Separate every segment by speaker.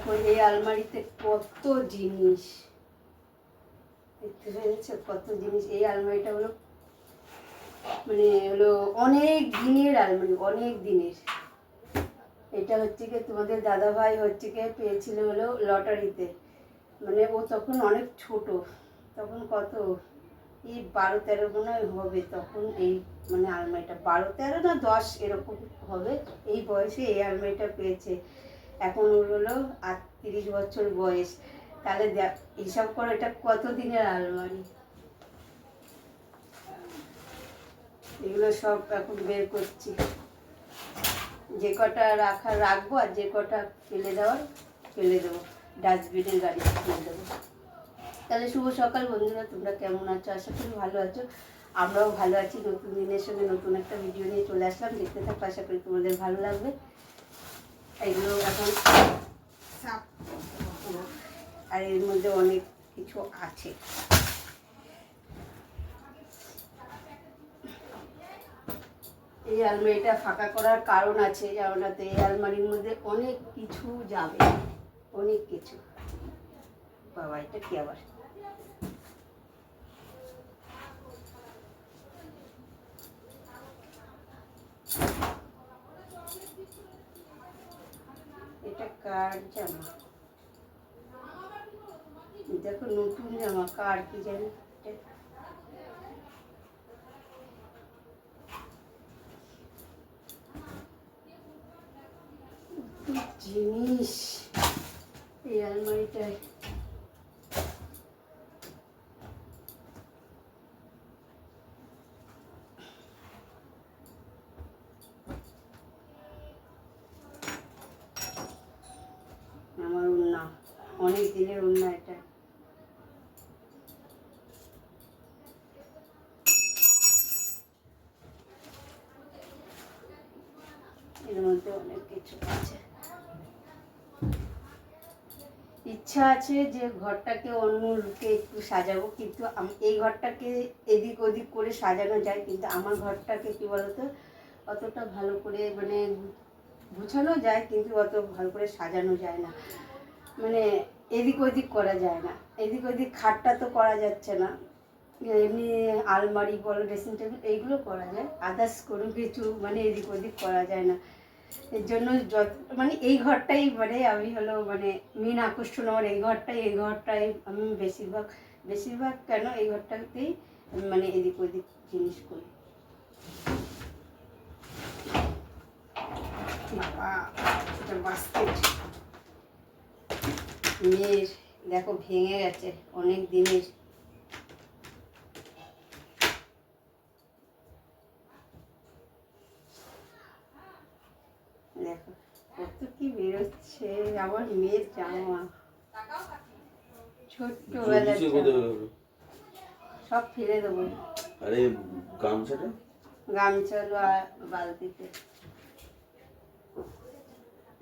Speaker 1: দেখো এই আলমারিতে কত জিনিস দেখতে পেয়েছো, কত জিনিস। এই আলমারিটা হলো মানে হলো অনেক দিনের আলমারি, অনেক দিনের। এটা হচ্ছে কি তোমাদের দাদাভাই হচ্ছে কি পেয়েছিল হলো লটারিতে, মানে ও তখন অনেক ছোট, তখন কত এই 12-13 মনে হবে তখন। এই মানে আলমারিটা 12-13 না 10 এরকম হবে, এই বয়সে এই আলমারিটা পেয়েছে। এখন ওর হলো 38 বছর বয়স। তাহলে হিসাব করো এটা কত দিনের আলমারি। এগুলো সব এখন বের করছি, যে কটা রাখবো আর যে কটা ফেলে দেওয়ার ফেলে দেবো, ডাস্টবিনের গাড়িতে ফেলে দেবো। তাহলে শুভ সকাল বন্ধুরা, তোমরা কেমন আছো? আশা করি ভালো আছো, আমরাও ভালো আছি। নতুন দিনের সঙ্গে নতুন একটা ভিডিও নিয়ে চলে আসলাম, দেখতে থাকো, আশা করি তোমাদের ভালো লাগবে। এগুলো এখন আর এর মধ্যে অনেক কিছু আছে। এই আলমারিটা ফাঁকা করার কারণ আছে, জানোনাতে এই আলমারির মধ্যে অনেক কিছু যাবে, অনেক কিছু। বাবা এটা কি আবার, এটা কার জামা? দেখো নতুন জামা, কার কি জানি জিনিস এই আলমারিটায়। আমার ওড়না, অনেক দিনের ওড়না এটা। এর মধ্যে অনেক কিছু আছে। ইচ্ছা আছে যে ঘরটাকে অন্য লুকে একটু সাজাবো, কিন্তু এই ঘরটাকে এদিক ওদিক করে সাজানো যায়, কিন্তু আমার ঘরটাকে কি বলতো অতটা ভালো করে মানে গুছানো যায়, কিন্তু অত ভালো করে সাজানো যায় না, মানে এদিক ওদিক করা যায় না। এদিক ওদিক খাটটা তো করা যাচ্ছে না, এমনি আলমারি বলো, ড্রেসিং টেবিল এইগুলো করা যায়, আদার্স কোনো কিছু মানে এদিক ওদিক করা যায় না। এর জন্য মানে এই ঘরটাই মানে আমি হলো মানে মেন আকর্ষণ আমার এই ঘরটাই আমি বেশিরভাগ কেন এই ঘরটাতেই মানে এদিক ওদিক জিনিস করি। বাস্কেট মেয়ের, দেখো ভেঙে গেছে, অনেক দিনের। দেখো কত কি বেরোচ্ছে আমার মেয়ের জামা, ছোট্টবেলার সব ফেলে দেবো।
Speaker 2: আরে গামছাটা,
Speaker 1: গামছা বালতিতে।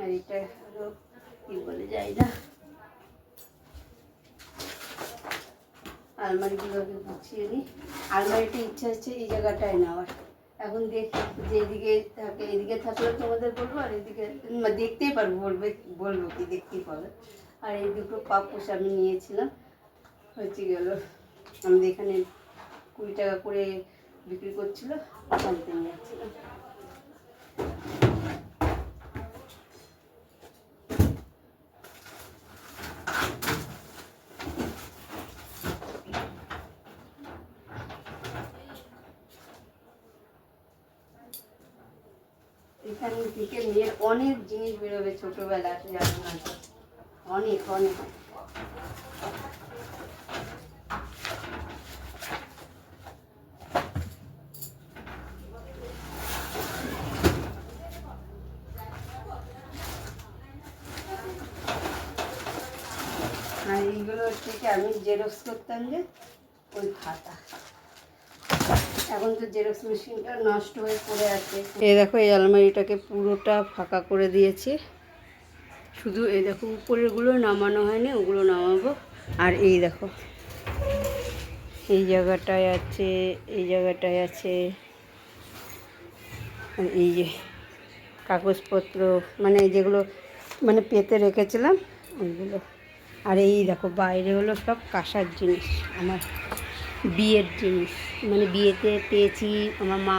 Speaker 1: আর এটা হলো কি বলে যাই না, আলমারিগুলোকে গুছিয়ে নিই। আলমারিটা ইচ্ছা হচ্ছে এই জায়গাটায় নেওয়ার। এখন দেখি যেদিকে থাকে, এদিকে থাকলে তোমাদের বলবো, আর এদিকে দেখতেই পারবো, বলবো কি দেখতেই পাবে। আর এই দুটো পাপোশ আমি নিয়েছিলাম, হচ্ছে গেল আমাদের এখানে 20 টাকা করে বিক্রি করছিল, কিনতে নিয়ে যাচ্ছিলাম। এখান থেকে মেয়ের অনেক জিনিস বেরোবে ছোটবেলা, জানো না, অনেক অনেক। আর এইগুলো থেকে আমি জেরক্স করতাম যে ওই খাতা, এখন তো জেরক্স মেশিনটা নষ্ট হয়ে পড়ে আছে। এই দেখো এই আলমারিটাকে পুরোটা ফাঁকা করে দিয়েছি, শুধু এই দেখো উপরেরগুলো নামানো হয়নি, ওগুলো নামাবো। আর এই দেখো এই জায়গাটায় আছে, এই জায়গাটায় আছে, আর এই যে কাগজপত্র মানে যেগুলো মানে পেতে রেখেছিলাম ওইগুলো। আর এই দেখো বাইরে হলো সব কাঁসার জিনিস, আমার বিয়ের জিনিস, মানে বিয়েতে পেয়েছি, আমার মা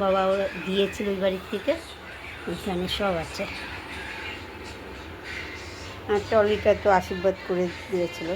Speaker 1: বাবা ওরা দিয়েছিল ওই বাড়ির থেকে, ওইখানে সব আছে। আর ট্রলিটা তো আশীর্বাদ করে দিয়েছিল।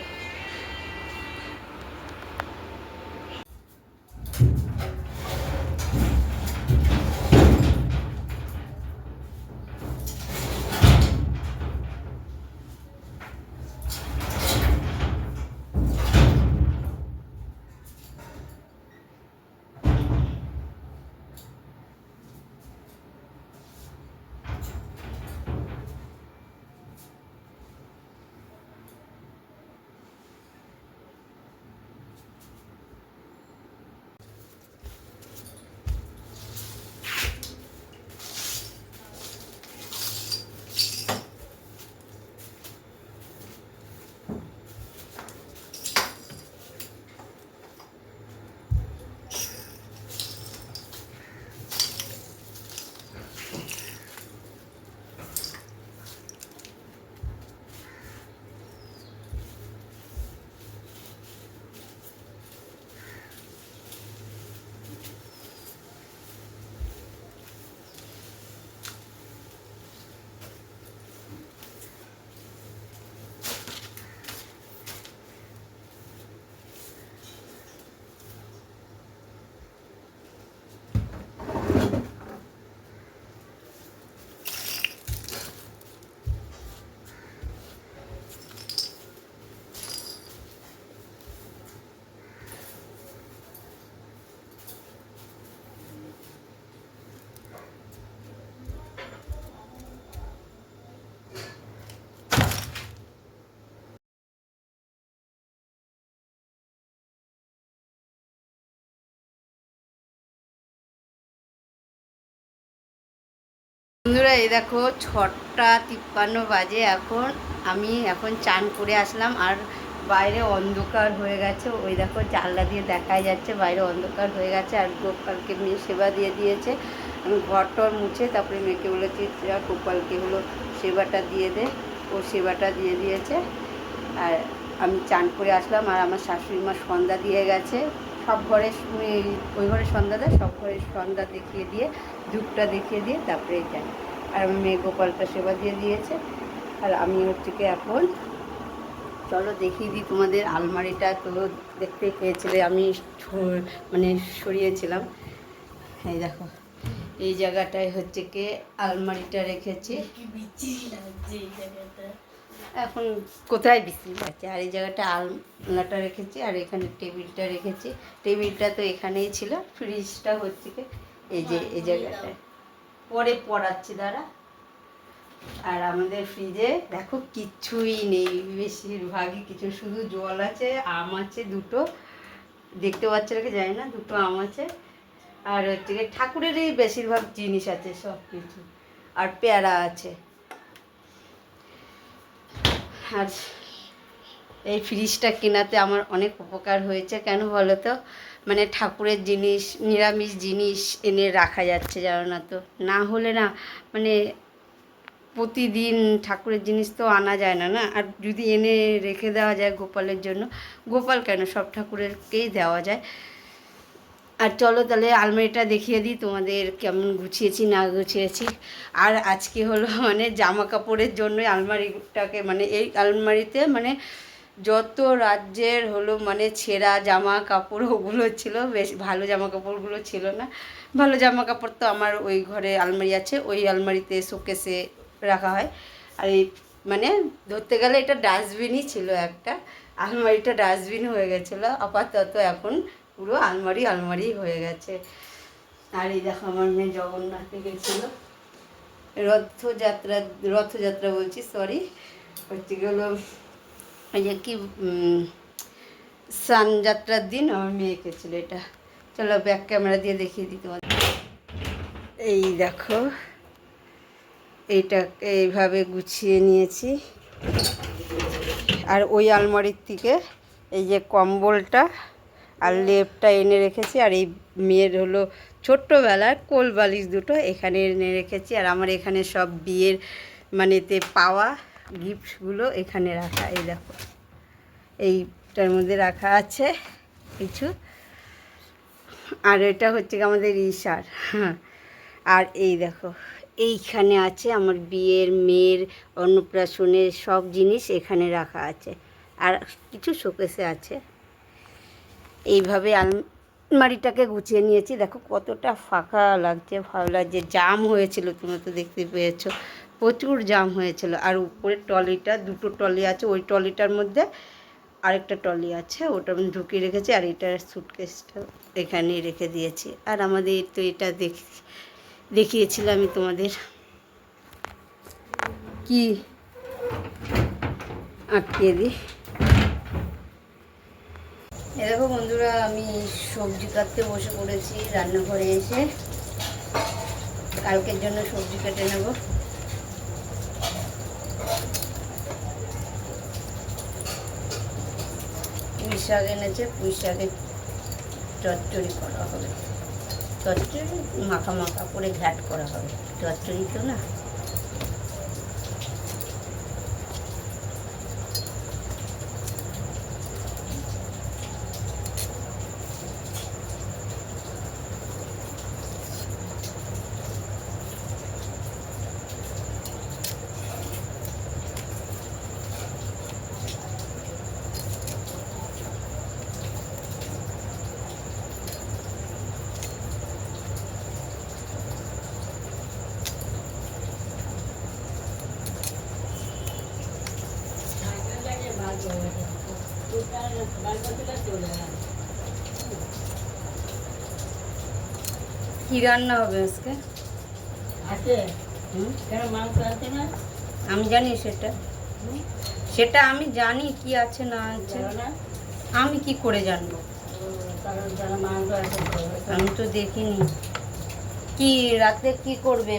Speaker 1: বন্ধুরা এই দেখো 6:53 বাজে এখন, আমি এখন চান করে আসলাম আর বাইরে অন্ধকার হয়ে গেছে, ওই দেখো জানলা দিয়ে দেখাই যাচ্ছে বাইরে অন্ধকার হয়ে গেছে। আর গোপালকে মেয়ে সেবা দিয়ে দিয়েছে, আমি ঘর টর মুছে তারপরে মেয়েকে বলেছি গোপালকে হলো সেবাটা দিয়ে দে, ও সেবাটা দিয়ে দিয়েছে। আর আমি চান করে আসলাম আর আমার শাশুড়ি মা সন্ধ্যা দিয়ে গেছে, সব ঘরে ওই ঘরে সন্ধ্যা দেয়, সব ঘরে সন্ধ্যা দেখিয়ে দিয়ে ধূপটা দেখিয়ে দিয়ে তারপরে যায়। আর আমার মেয়ে গোপালটা সেবা দিয়ে দিয়েছে। আর আমি হচ্ছে কি এখন চলো দেখিয়ে দিই তোমাদের আলমারিটা, তো দেখতে পেয়েছিলে আমি মানে সরিয়েছিলাম। এই দেখো এই জায়গাটায় হচ্ছে কি আলমারিটা রেখেছি, এখন কোথায় বিশ্রী আছে। আর এই জায়গাটা আলনাটা রেখেছি আর এখানে টেবিলটা রেখেছি, টেবিলটা তো এখানেই ছিল। ফ্রিজটা হচ্ছে কি এই যে এই জায়গাটায়, পরে পড়াচ্ছি দাঁড়া। আর আমাদের ফ্রিজে দেখো কিচ্ছুই নেই, বেশিরভাগই কিছু, শুধু জল আছে, আম আছে দুটো, দেখতে পাচ্ছ নাকি জানি না, দুটো আম আছে। আর হচ্ছে কি ঠাকুরেরই বেশিরভাগ জিনিস আছে সব কিছু, আর পেয়ারা আছে। আর এই ফ্রিজটা কেনাতে আমার অনেক উপকার হয়েছে, কেন বলো তো, মানে ঠাকুরের জিনিস, নিরামিষ জিনিস এনে রাখা যাচ্ছে জানো না, তো না হলে না মানে প্রতিদিন ঠাকুরের জিনিস তো আনা যায় না না। আর যদি এনে রেখে দেওয়া যায় গোপালের জন্য, গোপাল কেন সব ঠাকুরেরকেই দেওয়া যায়। আর চলো তাহলে আলমারিটা দেখিয়ে দিই তোমাদের কেমন গুছিয়েছি না গুছিয়েছি। আর আজকে হলো মানে জামা কাপড়ের জন্য আলমারিটাকে, মানে এই আলমারিতে মানে যত রাজ্যের হলো মানে ছেঁড়া জামা কাপড় ওগুলো ছিল, বেশ ভালো জামা কাপড়গুলো ছিল না। ভালো জামা কাপড় তো আমার ওই ঘরে আলমারি আছে, ওই আলমারিতে শোকেসে রাখা হয়। আর এই মানে ধরতে গেলে এটা ডাস্টবিনই ছিল একটা, আলমারিটা ডাস্টবিন হয়ে গেছিলো, আপাতত এখন পুরো আলমারি আলমারি হয়ে গেছে। আর এই দেখো আমার মেয়ে জগন্নাথে গেছিলো রথযাত্রা বলছি সরি, হচ্ছে গেলো ওই যে কি স্নানযাত্রার দিন আমার মেয়ে এঁকেছিলো এটা। চলো ব্যাক ক্যামেরা দিয়ে দেখিয়ে দিই তোমাদের। এই দেখো এইটা এইভাবে গুছিয়ে নিয়েছি। আর ওই আলমারির থেকে এই যে কম্বলটা আর লেপটা এনে রেখেছি। আর এই মেয়ের হলো ছোট্টবেলার কোল বালিশ দুটো এখানে এনে রেখেছি। আর আমার এখানে সব বিয়ের মানেতে পাওয়া গিফটগুলো এখানে রাখা, এই দেখো এইটার মধ্যে রাখা আছে কিছু। আর এটা হচ্ছে আমাদের ঈশার। হ্যাঁ, আর এই দেখো এইখানে আছে আমার বিয়ের, মেয়ের অন্নপ্রাশনের সব জিনিস এখানে রাখা আছে, আর কিছু শোকেসে আছে। এইভাবে আলমারিটাকে গুছিয়ে নিয়েছি। দেখো কতটা ফাঁকা লাগছে, ভালো লাগছে। জাম হয়েছিল, তোমরা তো দেখতে পেয়েছো, প্রচুর জাম হয়েছিল। আর উপরের ট্রলিটা, দুটো ট্রলি আছে, ওই ট্রলিটার মধ্যে আরেকটা ট্রলি আছে, ওটা আমি ঢুকিয়ে রেখেছি। আর এটার সুটকেসটা এখানেই রেখে দিয়েছি। আর আমাদের তো এটা দেখিয়েছিলাম আমি তোমাদের, কি আটকিয়ে দিই। এ দেখো বন্ধুরা, আমি সবজি কাটতে বসে পড়েছি রান্নাঘরে এসে। কালকের জন্য সবজি কেটে নেব। পুঁই শাক এনেছে, পুঁই শাকের চচ্চড়ি করা হবে। চচ্চড়ি মাখা মাখা করে ঘ্যাট করা হবে, চচ্চড়ি তো না। কি রান্না হবে আজকে? আমি জানি সেটা, সেটা আমি জানি কি আছে না আছে, আমি কি করে জানবো? আমি তো দেখিনি। কি রাতে কি করবে?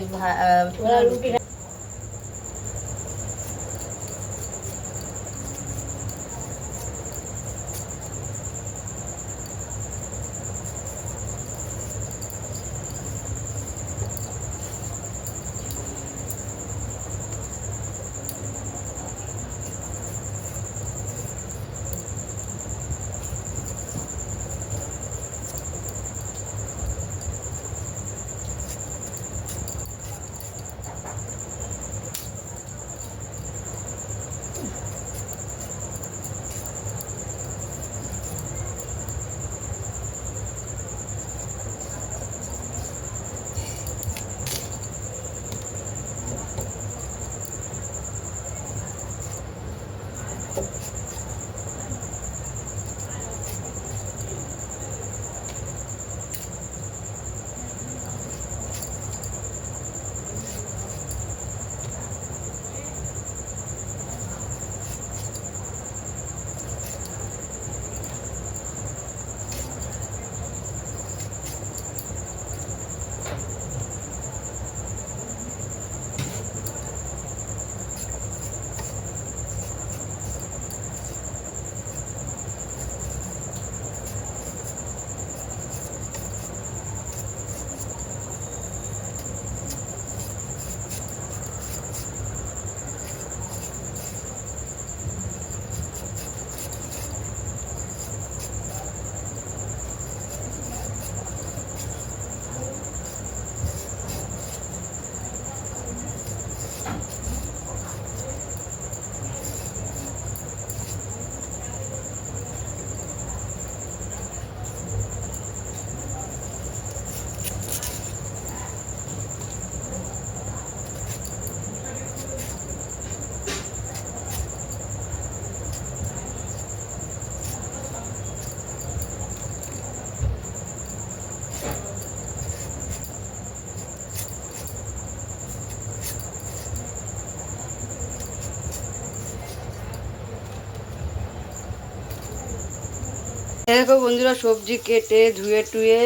Speaker 1: দেখো বন্ধুরা, সবজি কেটে ধুয়ে টুয়ে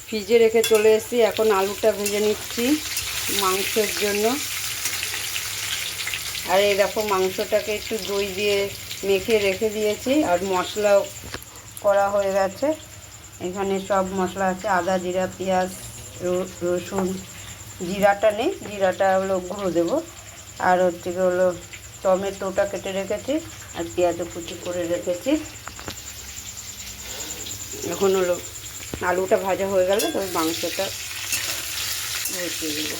Speaker 1: ফ্রিজে রেখে চলে এসেছি। এখন আলুটা ভেজে নিচ্ছি মাংসের জন্য। আর এই দেখো মাংসটাকে একটু দই দিয়ে মেখে রেখে দিয়েছি। আর মশলাও করা হয়ে গেছে, এখানে সব মশলা আছে, আদা, জিরা, পেঁয়াজ, রসুন। জিরাটা নেই, জিরাটা হলো গুঁড়ো দেবো। আর হচ্ছে হলো টমেটোটা কেটে রেখেছি আর পেঁয়াজও কুচি করে রেখেছি। এখন হলো আলুটা ভাজা হয়ে গেলে তবে মাংসটা বসিয়ে দেবো।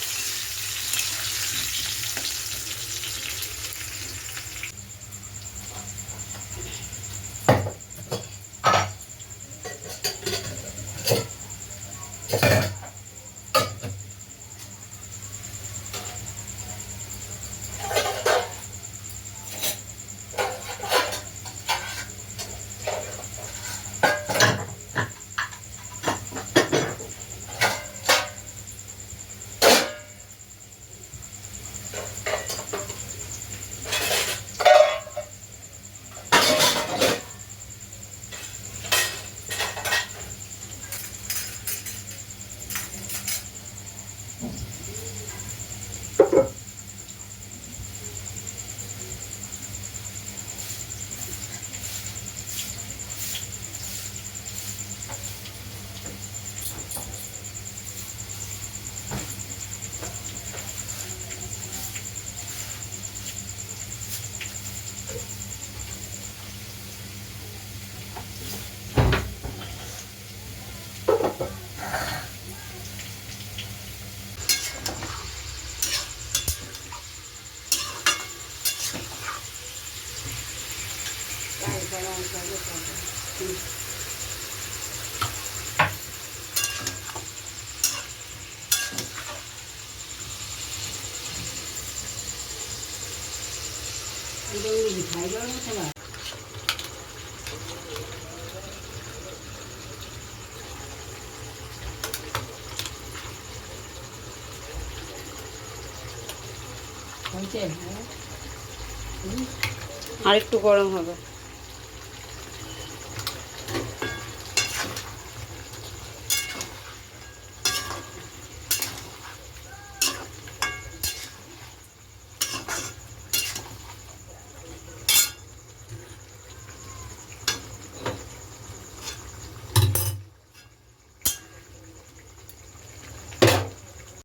Speaker 1: আর একটু গরম হবে।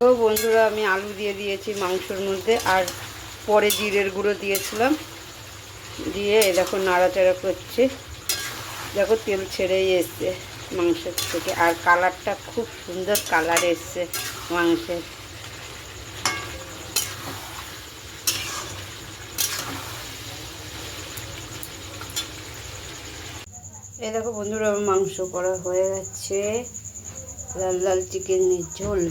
Speaker 1: তো বন্ধুরা, আমি আলু দিয়ে দিয়েছি মাংসের মধ্যে, আর পরে জিরের গুঁড়ো দিয়েছিলাম, দিয়ে দেখো নাড়াচাড়া করছি। দেখো তেল ছেড়েই এসছে মাংসের থেকে, আর কালারটা খুব সুন্দর কালার এসছে মাংসের। এই দেখো বন্ধুরা, মাংস করা হয়ে গেছে, লাল লাল চিকেনের ঝোল।